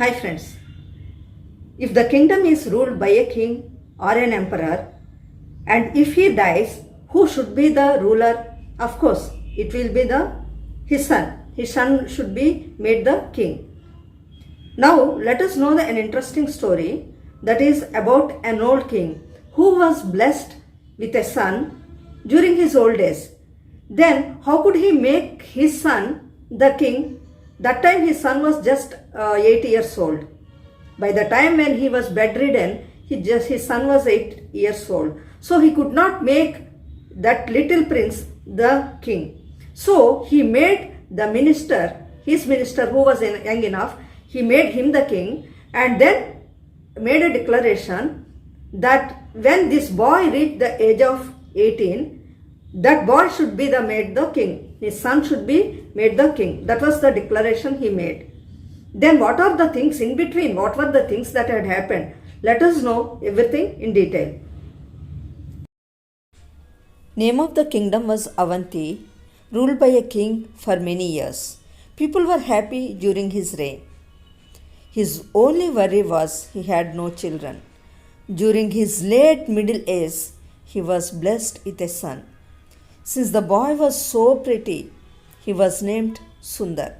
Hi friends, if the kingdom is ruled by a king or an emperor and if he dies, who should be the ruler? Of course, it will be his son. His son should be made the king. Now let us know an interesting story that is about an old king who was blessed with a son during his old days. Then how could he make his son the king? That time his son was just 8 years old. By the time when he was bedridden, his son was 8 years old. So he could not make that little prince the king. So he made the minister, his minister who was young enough, he made him the king and then made a declaration that when this boy reached the age of 18, that boy should be made the king. His son should be made the king. That was the declaration he made. Then what are the things in between? What were the things that had happened? Let us know everything in detail. Name of the kingdom was Avanti, ruled by a king for many years. People were happy during his reign. His only worry was he had no children. During his late middle age, he was blessed with a son. Since the boy was so pretty, he was named Sundar.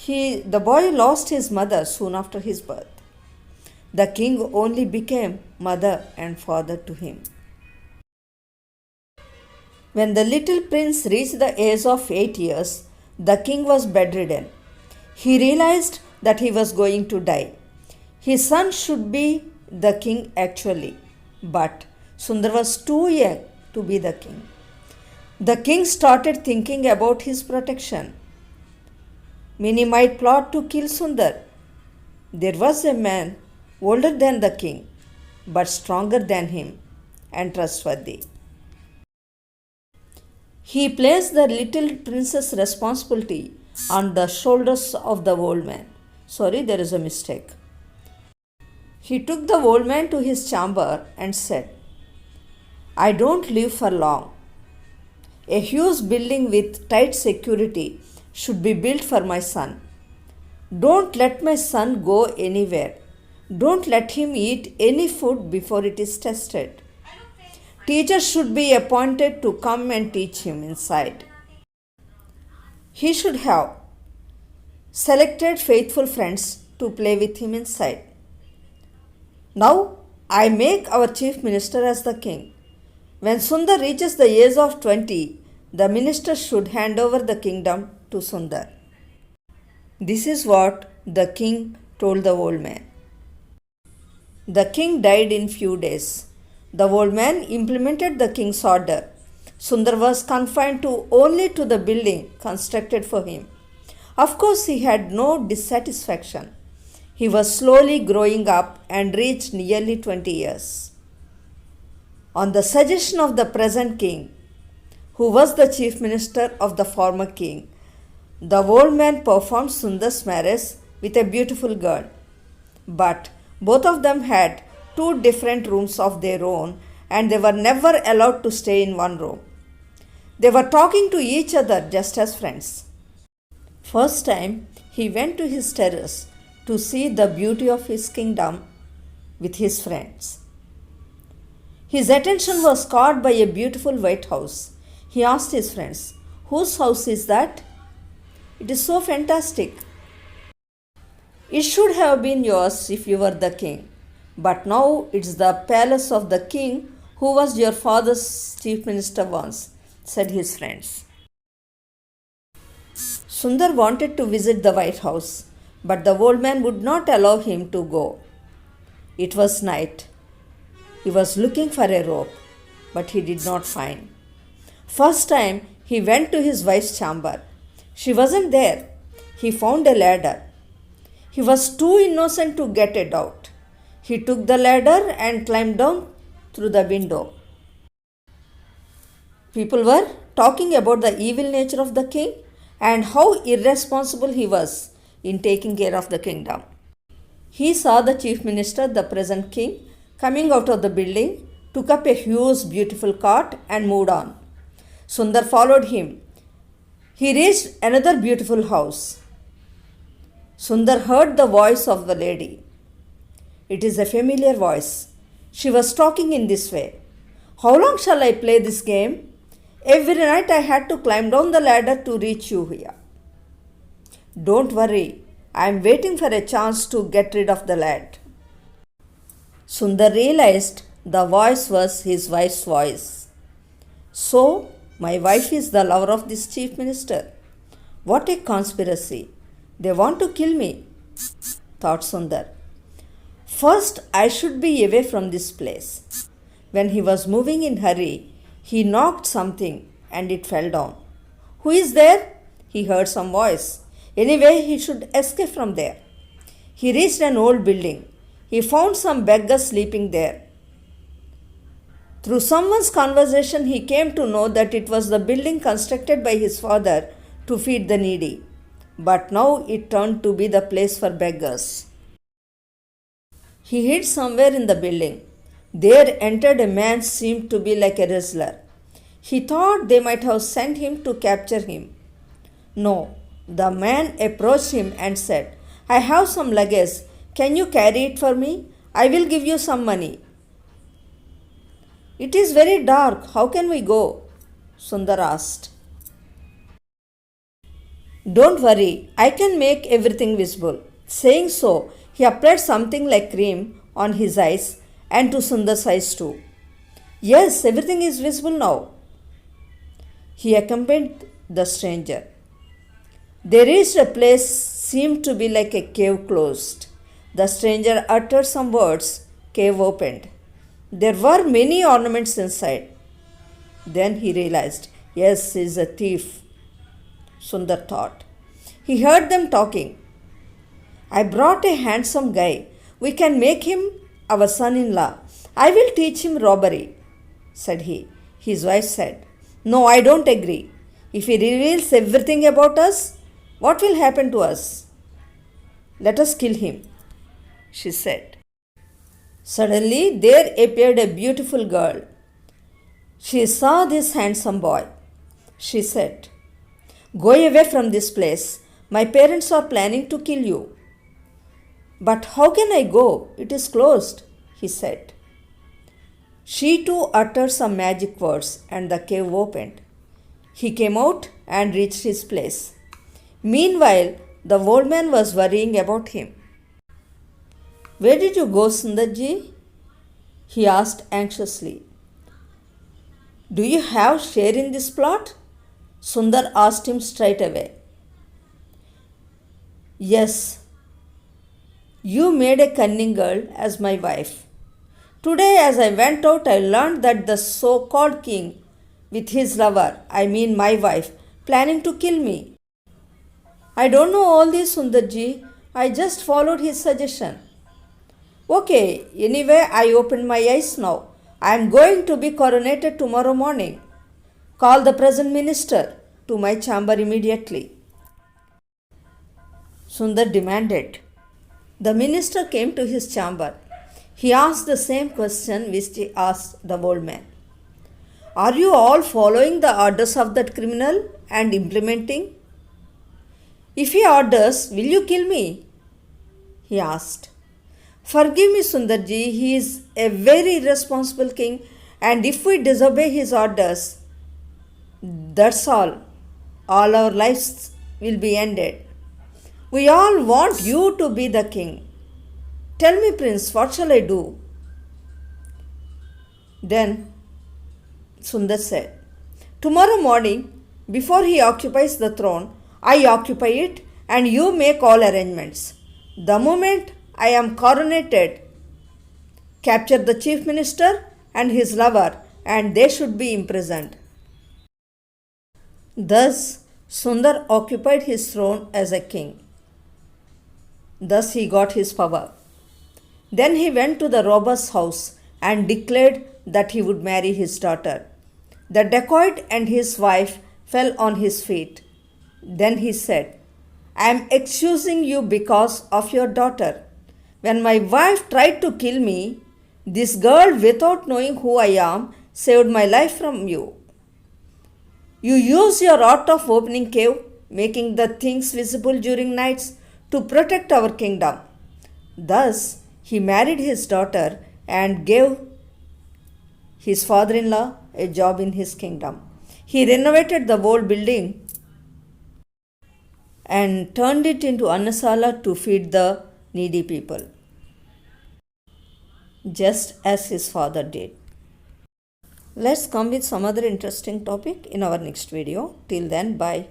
The boy lost his mother soon after his birth. The king only became mother and father to him. When the little prince reached the age of 8 years, the king was bedridden. He realized that he was going to die. His son should be the king actually, but Sundar was too young to be the king. The king started thinking about his protection. Many might plot to kill Sundar. There was a man older than the king, but stronger than him and trustworthy. He placed the little prince's responsibility on the shoulders of the old man. Sorry, there is a mistake. He took the old man to his chamber and said, "I don't live for long. A huge building with tight security should be built for my son. Don't let my son go anywhere. Don't let him eat any food before it is tested. Teachers should be appointed to come and teach him inside. He should have selected faithful friends to play with him inside. Now I make our chief minister as the king. When Sundar reaches the age of 20, the minister should hand over the kingdom to Sundar." This is what the king told the old man. The king died in few days. The old man implemented the king's order. Sundar was confined only to the building constructed for him. Of course, he had no dissatisfaction. He was slowly growing up and reached nearly 20 years. On the suggestion of the present king, who was the chief minister of the former king, the old man performed Sundar's marriage with a beautiful girl. But both of them had 2 different rooms of their own and they were never allowed to stay in one room. They were talking to each other just as friends. First time, he went to his terrace to see the beauty of his kingdom with his friends. His attention was caught by a beautiful white house. He asked his friends, "Whose house is that? It is so fantastic. It should have been yours if you were the king. But now it's the palace of the king who was your father's chief minister once," said his friends. Sundar wanted to visit the White House, but the old man would not allow him to go. It was night. He was looking for a rope, but he did not find. First time, he went to his wife's chamber. She wasn't there. He found a ladder. He was too innocent to get it out. He took the ladder and climbed down through the window. People were talking about the evil nature of the king and how irresponsible he was in taking care of the kingdom. He saw the chief minister, the present king, coming out of the building, took up a huge, beautiful cart and moved on. Sundar followed him. He reached another beautiful house. Sundar heard the voice of the lady. It is a familiar voice. She was talking in this way. How long shall I play this game? Every night I had to climb down the ladder to reach you here. Don't worry, I am waiting for a chance to get rid of the lad. Sundar realized the voice was his wife's voice. So, my wife is the lover of this chief minister. What a conspiracy! They want to kill me, thought Sundar. First, I should be away from this place. When he was moving in hurry, he knocked something and it fell down. Who is there? He heard some voice. Anyway, he should escape from there. He reached an old building. He found some beggars sleeping there. Through someone's conversation, he came to know that it was the building constructed by his father to feed the needy. But now it turned to be the place for beggars. He hid somewhere in the building. There entered a man seemed to be like a wrestler. He thought they might have sent him to capture him. No, the man approached him and said, I have some luggage. Can you carry it for me? I will give you some money. It is very dark. How can we go? Sundar asked. Don't worry, I can make everything visible. Saying so, he applied something like cream on his eyes and to Sundar's eyes too. Yes, everything is visible now. He accompanied the stranger. They reached a place seemed to be like a cave closed. The stranger uttered some words. Cave opened. There were many ornaments inside. Then he realized, yes, he is a thief. Sundar thought. He heard them talking. I brought a handsome guy. We can make him our son-in-law. I will teach him robbery, said he. His wife said, no, I don't agree. If he reveals everything about us, what will happen to us? Let us kill him, she said. Suddenly there appeared a beautiful girl. She saw this handsome boy. She said, go away from this place. My parents are planning to kill you. But how can I go? It is closed, he said. She too uttered some magic words and the cave opened. He came out and reached his place. Meanwhile, the old man was worrying about him. Where did you go, Sundarji? He asked anxiously. Do you have share in this plot? Sundar asked him straight away. Yes. You made a cunning girl as my wife. Today as I went out, I learned that the so-called king with his lover, I mean my wife, planning to kill me. I don't know all this, Sundarji. I just followed his suggestion. Okay, anyway, I opened my eyes now. I am going to be coronated tomorrow morning. Call the present minister to my chamber immediately. Sundar demanded. The minister came to his chamber. He asked the same question which he asked the old man. Are you all following the orders of that criminal and implementing? If he orders, will you kill me? He asked. Forgive me, Sundarji, he is a very irresponsible king, and if we disobey his orders, that's all. All our lives will be ended. We all want you to be the king. Tell me, Prince, what shall I do? Then Sundar said, tomorrow morning, before he occupies the throne, I occupy it and you make all arrangements. The moment I am coronated, capture the chief minister and his lover and they should be imprisoned. Thus, Sundar occupied his throne as a king. Thus he got his power. Then he went to the robber's house and declared that he would marry his daughter. The dacoit and his wife fell on his feet. Then he said, I am excusing you because of your daughter. When my wife tried to kill me, this girl, without knowing who I am, saved my life from you. You use your art of opening cave, making the things visible during nights, to to protect our kingdom. Thus, he married his daughter and gave his father in law a job in his kingdom. He renovated the old building and turned it into annasala to feed the needy people, just as his father did. Let's come with some other interesting topic in our next video. Till then, bye.